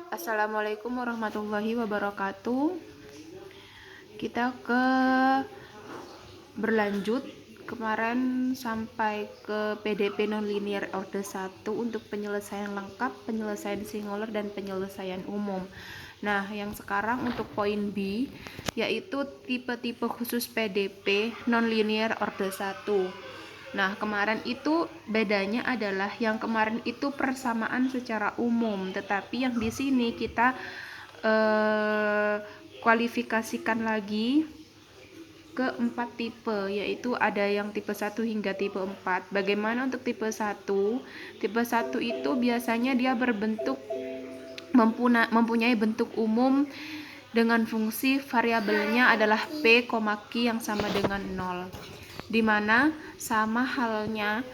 Assalamualaikum warahmatullahi wabarakatuh. Kita berlanjut kemarin sampai ke PDP nonlinear order 1 untuk penyelesaian lengkap, penyelesaian singular dan penyelesaian umum. Nah, yang sekarang untuk poin B yaitu tipe-tipe khusus PDP nonlinear order 1. Nah, kemarin itu bedanya adalah yang kemarin itu persamaan secara umum, tetapi yang di sini kita kualifikasikan lagi ke 4 tipe, yaitu ada yang tipe 1 hingga tipe 4. Bagaimana untuk tipe 1? Tipe 1 itu biasanya dia berbentuk mempunyai bentuk umum dengan fungsi variabelnya adalah P, Q yang sama dengan 0. Dimana sama halnya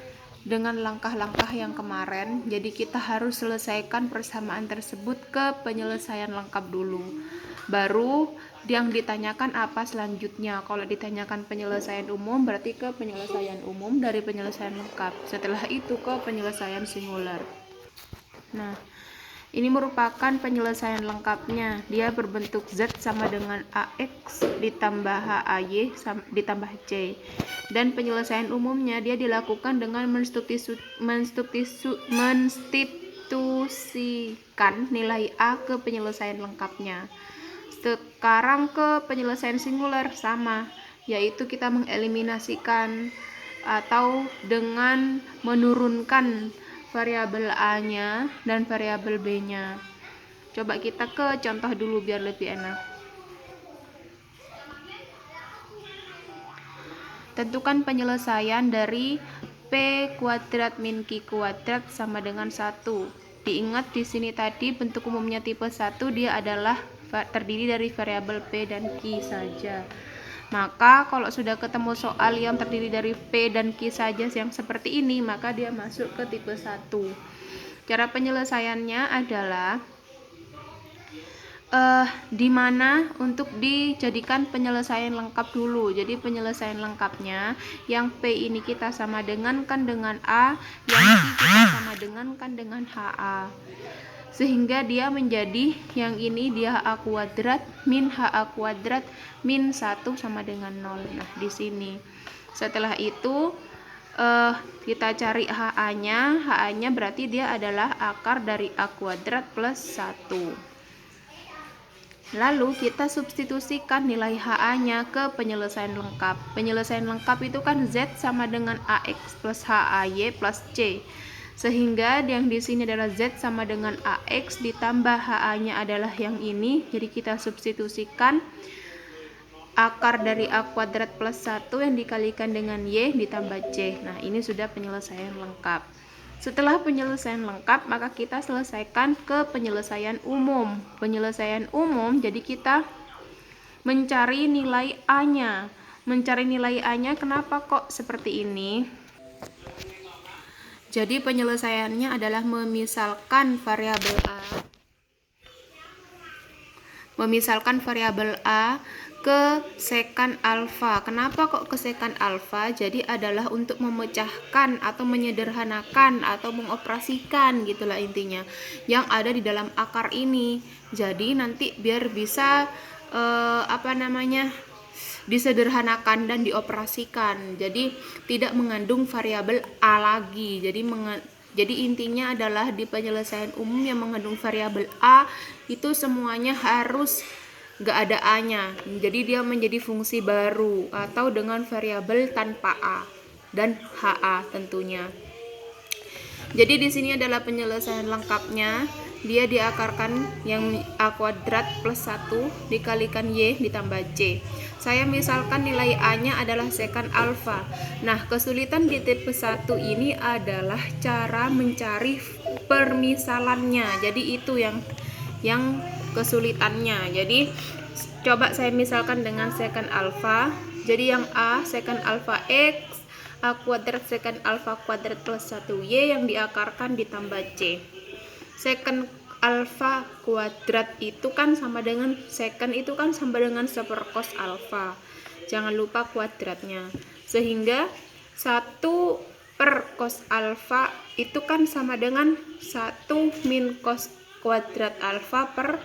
dengan langkah-langkah yang kemarin, jadi kita harus selesaikan persamaan tersebut ke penyelesaian lengkap dulu, baru yang ditanyakan apa selanjutnya. Kalau ditanyakan penyelesaian umum berarti ke penyelesaian umum dari penyelesaian lengkap, setelah itu ke penyelesaian singular. Nah, ini merupakan penyelesaian lengkapnya. Dia berbentuk Z sama dengan AX ditambah HAY ditambah C. Dan penyelesaian umumnya dia dilakukan dengan menstitusikan nilai A ke penyelesaian lengkapnya. Sekarang ke penyelesaian singular sama, yaitu kita mengeliminasikan atau dengan menurunkan variabel A-nya dan variabel B-nya. Coba kita ke contoh dulu biar lebih enak. Tentukan penyelesaian dari P kuadrat min Q kuadrat sama dengan 1. Diingat di sini tadi bentuk umumnya tipe 1 dia adalah terdiri dari variabel P dan Q saja. Maka kalau sudah ketemu soal yang terdiri dari P dan Q saja yang seperti ini, maka dia masuk ke tipe 1. Cara penyelesaiannya adalah dimana untuk dijadikan penyelesaian lengkap dulu. Jadi penyelesaian lengkapnya yang P ini kita sama dengankan dengan A, yang Q kita sama dengankan dengan HA, sehingga dia menjadi yang ini dia HA kuadrat min HA kuadrat min 1 sama dengan 0. Nah, di sini setelah itu kita cari HA-nya berarti dia adalah akar dari A kuadrat plus 1. Lalu kita substitusikan nilai HA-nya ke penyelesaian lengkap. Penyelesaian lengkap itu kan Z sama dengan AX plus HAY plus C. Sehingga yang di sini adalah Z sama dengan AX ditambah HA-nya adalah yang ini. Jadi kita substitusikan akar dari A kuadrat plus 1 yang dikalikan dengan Y ditambah C. Nah, ini sudah penyelesaian lengkap. Setelah penyelesaian lengkap, maka kita selesaikan ke penyelesaian umum. Penyelesaian umum, jadi kita mencari nilai A-nya. Mencari nilai A-nya, kenapa kok seperti ini? Jadi penyelesaiannya adalah memisalkan variabel A ke sekan alfa. Kenapa kok ke sekan alfa? Jadi adalah untuk memecahkan atau menyederhanakan atau mengoperasikan gitulah intinya yang ada di dalam akar ini. Jadi nanti biar bisa disederhanakan dan dioperasikan. Jadi tidak mengandung variabel A lagi. Jadi intinya adalah di penyelesaian umum yang mengandung variabel A itu semuanya harus gak ada A-nya, jadi dia menjadi fungsi baru atau dengan variabel tanpa A dan HA tentunya. Jadi di sini adalah penyelesaian lengkapnya, dia diakarkan yang A kuadrat plus 1 dikalikan Y ditambah C. Saya misalkan nilai A-nya adalah sekan alfa. Nah, kesulitan di tipe 1 ini adalah cara mencari permisalannya. Jadi itu yang kesulitannya. Jadi coba saya misalkan dengan sekan alfa. Jadi yang A sekan alfa X, A kuadrat sekan alfa kuadrat plus 1Y yang diakarkan ditambah C. Sekan alfa kuadrat itu kan sama dengan sekan itu kan sama dengan 1 cos alfa. Jangan lupa kuadratnya. Sehingga 1 per cos alfa itu kan sama dengan 1 min cos kuadrat alfa per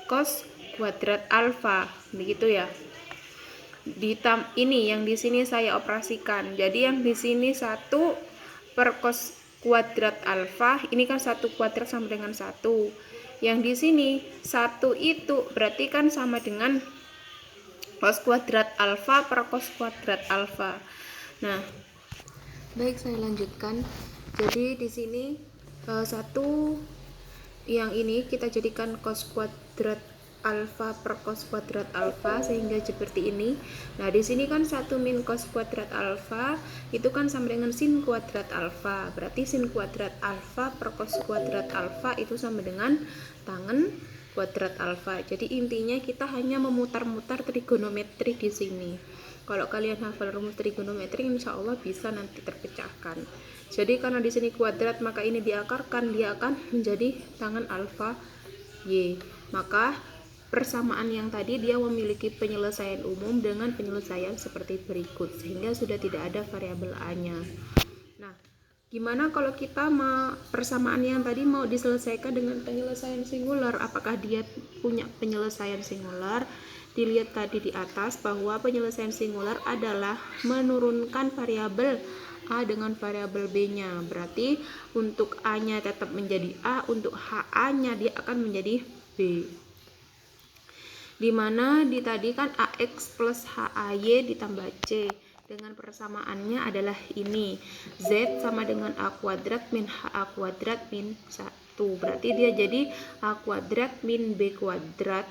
cos kuadrat alfa, begitu ya. Ini yang di sini saya operasikan. Jadi yang di sini 1 per cos kuadrat alfa, ini kan 1 kuadrat sama dengan 1. Yang di sini 1 itu berarti kan sama dengan cos kuadrat alfa per cos kuadrat alfa. Nah, baik, saya lanjutkan. Jadi di sini 1 yang ini kita jadikan cos kuadrat alfa per cos kuadrat alfa sehingga seperti ini. Nah, di sini kan 1 min cos kuadrat alfa itu kan sama dengan sin kuadrat alfa. Berarti sin kuadrat alfa per cos kuadrat alfa itu sama dengan tangen kuadrat alfa. Jadi intinya kita hanya memutar-mutar trigonometri di sini. Kalau kalian hafal rumus trigonometri, insya Allah bisa nanti terpecahkan. Jadi karena di sini kuadrat, maka ini diakarkan, dia akan menjadi tangen alfa y. Maka persamaan yang tadi dia memiliki penyelesaian umum dengan penyelesaian seperti berikut, sehingga sudah tidak ada variabel a-nya. Nah, gimana kalau kita persamaan yang tadi mau diselesaikan dengan penyelesaian singular? Apakah dia punya penyelesaian singular? Dilihat tadi di atas bahwa penyelesaian singular adalah menurunkan variabel a dengan variabel b-nya. Berarti untuk a-nya tetap menjadi a, untuk ha-nya dia akan menjadi b. Dimana di tadi kan ax plus hay ditambah c, dengan persamaannya adalah ini, z sama dengan a kuadrat min ha kuadrat min 1, berarti dia jadi a kuadrat min b kuadrat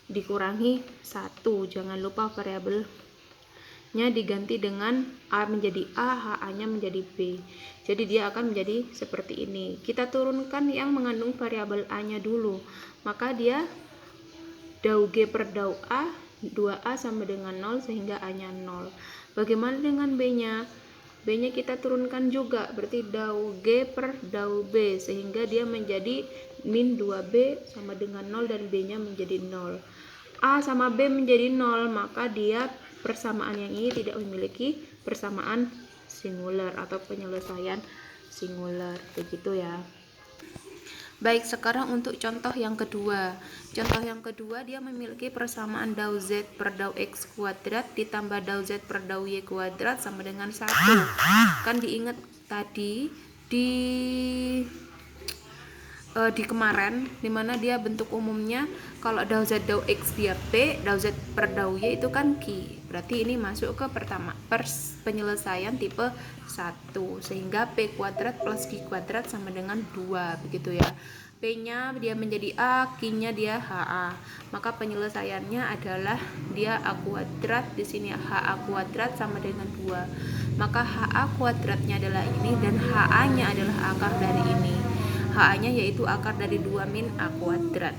dikurangi 1. Jangan lupa variabelnya diganti dengan a menjadi a, ha nya menjadi b, jadi dia akan menjadi seperti ini. Kita turunkan yang mengandung variabel a nya dulu, maka dia dau G per dau A, 2A sama dengan 0 sehingga A-nya 0. Bagaimana dengan B-nya? B-nya kita turunkan juga, berarti dau G per dau B sehingga dia menjadi min 2B sama dengan 0 dan B-nya menjadi 0. A sama B menjadi 0, maka dia persamaan yang ini tidak memiliki persamaan singular atau penyelesaian singular, begitu ya. Baik, sekarang untuk contoh yang kedua. Contoh yang kedua dia memiliki persamaan dau Z per dau X kuadrat ditambah dau Z per dau Y kuadrat sama dengan 1. Kan diingat tadi di kemarin dimana dia bentuk umumnya kalau dau Z dau X dia P, dau Z per dau Y itu kan Q. Berarti ini masuk ke penyelesaian tipe 1, sehingga P kuadrat plus Q kuadrat sama dengan 2, begitu ya. P nya dia menjadi A, Q nya dia HA, maka penyelesaiannya adalah dia A kuadrat, di sini HA kuadrat sama dengan 2, maka HA kuadratnya adalah ini dan HA nya adalah akar dari ini. HA nya yaitu akar dari 2 min A kuadrat.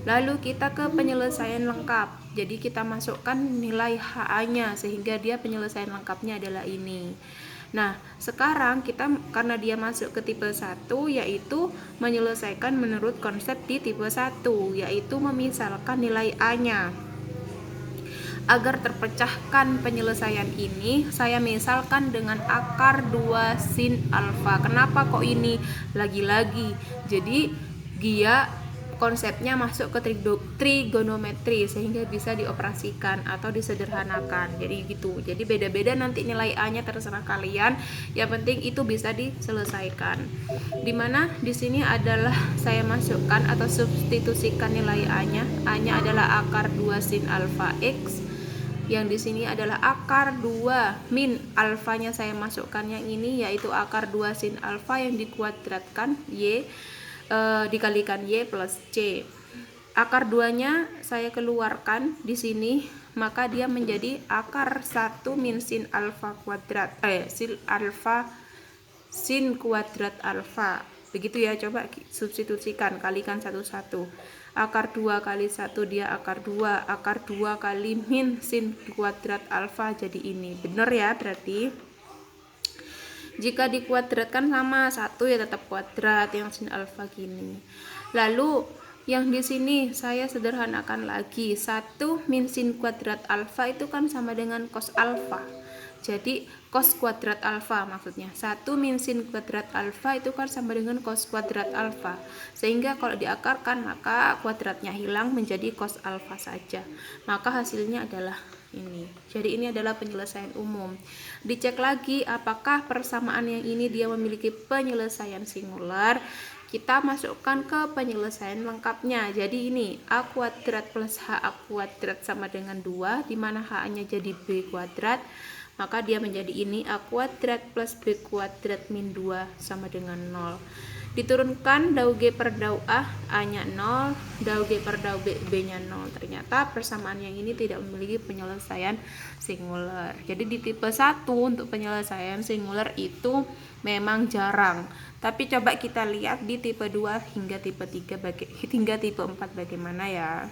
Lalu kita ke penyelesaian lengkap. Jadi kita masukkan nilai HA-nya sehingga dia penyelesaian lengkapnya adalah ini. Nah, sekarang kita karena dia masuk ke tipe 1 yaitu menyelesaikan menurut konsep di tipe 1, yaitu memisalkan nilai A-nya. Agar terpecahkan penyelesaian ini, saya misalkan dengan akar 2 sin alfa. Kenapa kok ini? Lagi-lagi, jadi dia konsepnya masuk ke trigonometri sehingga bisa dioperasikan atau disederhanakan. Jadi gitu. Jadi beda-beda nanti nilai A-nya terserah kalian. Yang penting itu bisa diselesaikan. Dimana di sini adalah saya masukkan atau substitusikan nilai A-nya. A-nya adalah akar 2 sin alfa X. Yang di sini adalah akar 2 min alfanya saya masukkan yang ini, yaitu akar 2 sin alfa yang dikuadratkan Y dikalikan Y plus C. Akar 2-nya saya keluarkan di sini, maka dia menjadi akar 1 min sin alfa kuadrat sin kuadrat alfa. Begitu ya, coba substitusikan, kalikan satu-satu. Akar 2 kali 1 dia akar 2, akar 2 kali min sin kuadrat alfa jadi ini. Benar ya berarti? Jika dikuadratkan sama 1 ya tetap kuadrat yang sin alfa gini. Lalu yang di sini saya sederhanakan lagi. 1 min sin kuadrat alfa itu kan sama dengan cos alfa. Jadi cos kuadrat alfa maksudnya 1 min sin kuadrat alfa itu kan sama dengan cos kuadrat alfa, sehingga kalau diakarkan maka kuadratnya hilang menjadi cos alfa saja, maka hasilnya adalah ini. Jadi ini adalah penyelesaian umum. Dicek lagi apakah persamaan yang ini dia memiliki penyelesaian singular. Kita masukkan ke penyelesaian lengkapnya. Jadi ini a kuadrat plus ha kuadrat sama dengan 2, di mana h-nya jadi b kuadrat, maka dia menjadi ini a kuadrat plus b kuadrat min 2 sama dengan 0. Diturunkan dau G per dau A nya 0, dau G per dau B nya 0. Ternyata persamaan yang ini tidak memiliki penyelesaian singular. Jadi di tipe 1 untuk penyelesaian singular itu memang jarang. Tapi coba kita lihat di tipe 2 hingga tipe 3 hingga tipe 4 bagaimana ya.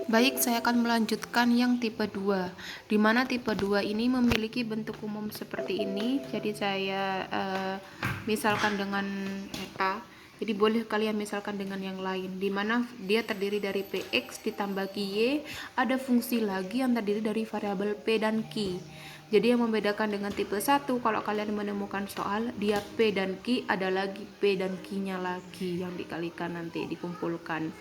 Baik, saya akan melanjutkan yang tipe 2, di mana tipe 2 ini memiliki bentuk umum seperti ini. Jadi saya misalkan dengan eta, jadi boleh kalian misalkan dengan yang lain, di mana dia terdiri dari px ditambah ky, ada fungsi lagi yang terdiri dari variabel p dan q. Jadi yang membedakan dengan tipe 1, kalau kalian menemukan soal, dia p dan q, ada lagi p dan q-nya lagi yang dikalikan nanti, dikumpulkan.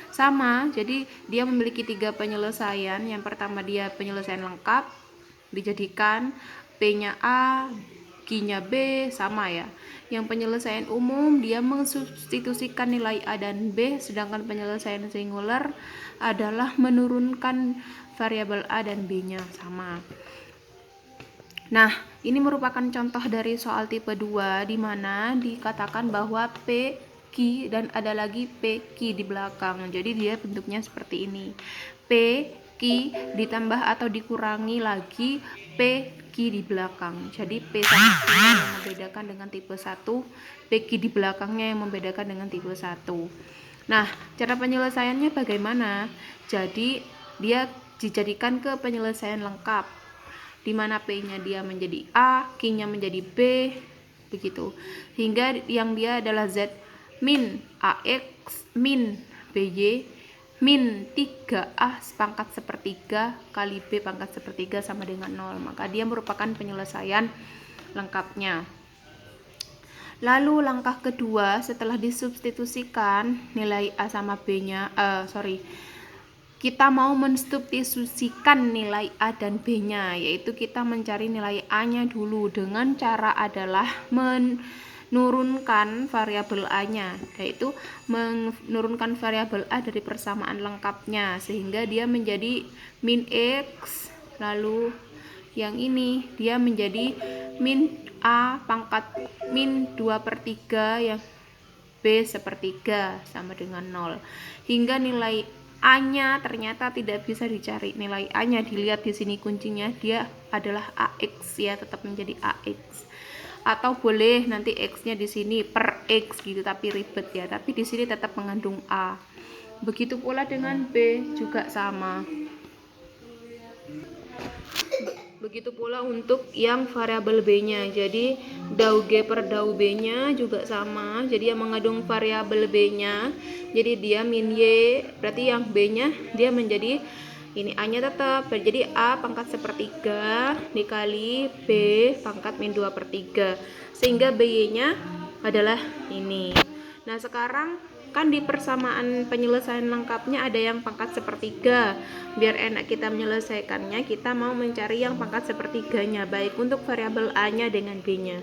Sama, jadi dia memiliki 3 penyelesaian. Yang pertama dia penyelesaian lengkap, dijadikan P-nya A, Q-nya B, sama ya. Yang penyelesaian umum dia mensubstitusikan nilai A dan B, sedangkan penyelesaian singular adalah menurunkan variabel A dan B-nya, sama. Nah, ini merupakan contoh dari soal tipe 2 di mana dikatakan bahwa P Q dan ada lagi PQ di belakang. Jadi dia bentuknya seperti ini. PQ ditambah atau dikurangi lagi PQ di belakang. Jadi P sama Q yang membedakan dengan tipe 1, PQ di belakangnya yang membedakan dengan tipe 1. Nah, cara penyelesaiannya bagaimana? Jadi dia dijadikan ke penyelesaian lengkap, di mana P-nya dia menjadi A, Q-nya menjadi B, begitu. Hingga yang dia adalah Z min AX min BY min 3A pangkat sepertiga kali B pangkat sepertiga sama dengan 0, maka dia merupakan penyelesaian lengkapnya. Lalu langkah kedua, setelah disubstitusikan nilai A sama B-nya, kita mau mensubstitusikan nilai A dan B-nya, yaitu kita mencari nilai A-nya dulu dengan cara adalah menurunkan variabel A-nya, yaitu menurunkan variabel A dari persamaan lengkapnya, sehingga dia menjadi min X, lalu yang ini dia menjadi min A pangkat min 2/3 yang B sepertiga sama dengan 0, hingga nilai A-nya ternyata tidak bisa dicari. Nilai A-nya dilihat di sini kuncinya, dia adalah AX ya, tetap menjadi AX. Atau boleh nanti X-nya di sini per X gitu, tapi ribet ya. Tapi di sini tetap mengandung A. Begitu pula dengan B juga sama. Begitu pula untuk yang variabel B-nya. Jadi dau G per dau B-nya juga sama. Jadi yang mengandung variabel B-nya, jadi dia min Y, berarti yang B-nya dia menjadi ini A-nya tetap, jadi A pangkat sepertiga dikali B pangkat min 2/3, sehingga BY-nya adalah ini. Nah, sekarang kan di persamaan penyelesaian lengkapnya ada yang pangkat sepertiga. Biar enak kita menyelesaikannya, kita mau mencari yang pangkat sepertiganya, baik untuk variabel A-nya dengan B-nya.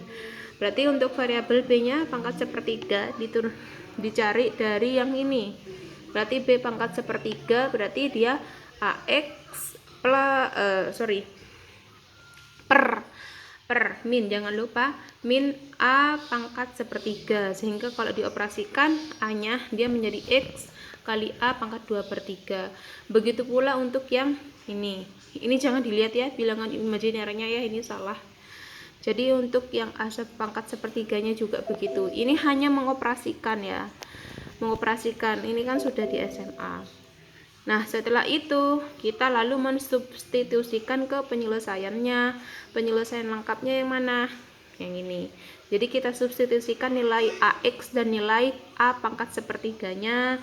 Berarti untuk variabel B-nya pangkat sepertiga dicari dari yang ini. Berarti B pangkat sepertiga, berarti dia AX per min, jangan lupa min A pangkat sepertiga, sehingga kalau dioperasikan A-nya dia menjadi X kali A pangkat 2/3. Begitu pula untuk yang ini jangan dilihat ya bilangan imajinernya ya, ini salah. Jadi untuk yang A pangkat sepertiganya juga begitu. Ini hanya mengoperasikan ya, ini kan sudah di SMA. Nah, setelah itu kita lalu mensubstitusikan ke penyelesaiannya. Penyelesaian lengkapnya yang mana? Yang ini. Jadi kita substitusikan nilai AX dan nilai A pangkat sepertiganya,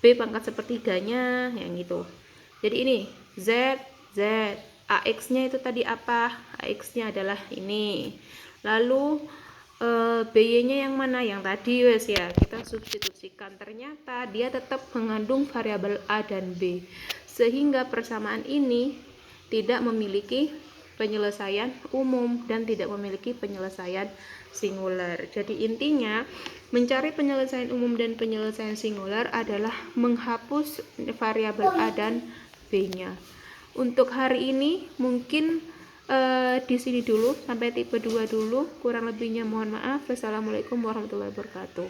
B pangkat sepertiganya, yang gitu. Jadi ini Z AX-nya itu tadi apa? AX-nya adalah ini. Lalu BY-nya yang mana? Yang tadi wes ya, kita substitusikan. Ternyata dia tetap mengandung variabel A dan B. Sehingga persamaan ini tidak memiliki penyelesaian umum dan tidak memiliki penyelesaian singular. Jadi intinya mencari penyelesaian umum dan penyelesaian singular adalah menghapus variabel A dan B-nya. Untuk hari ini mungkin di sini dulu, sampai tipe 2 dulu. Kurang lebihnya mohon maaf. Wassalamualaikum warahmatullahi wabarakatuh.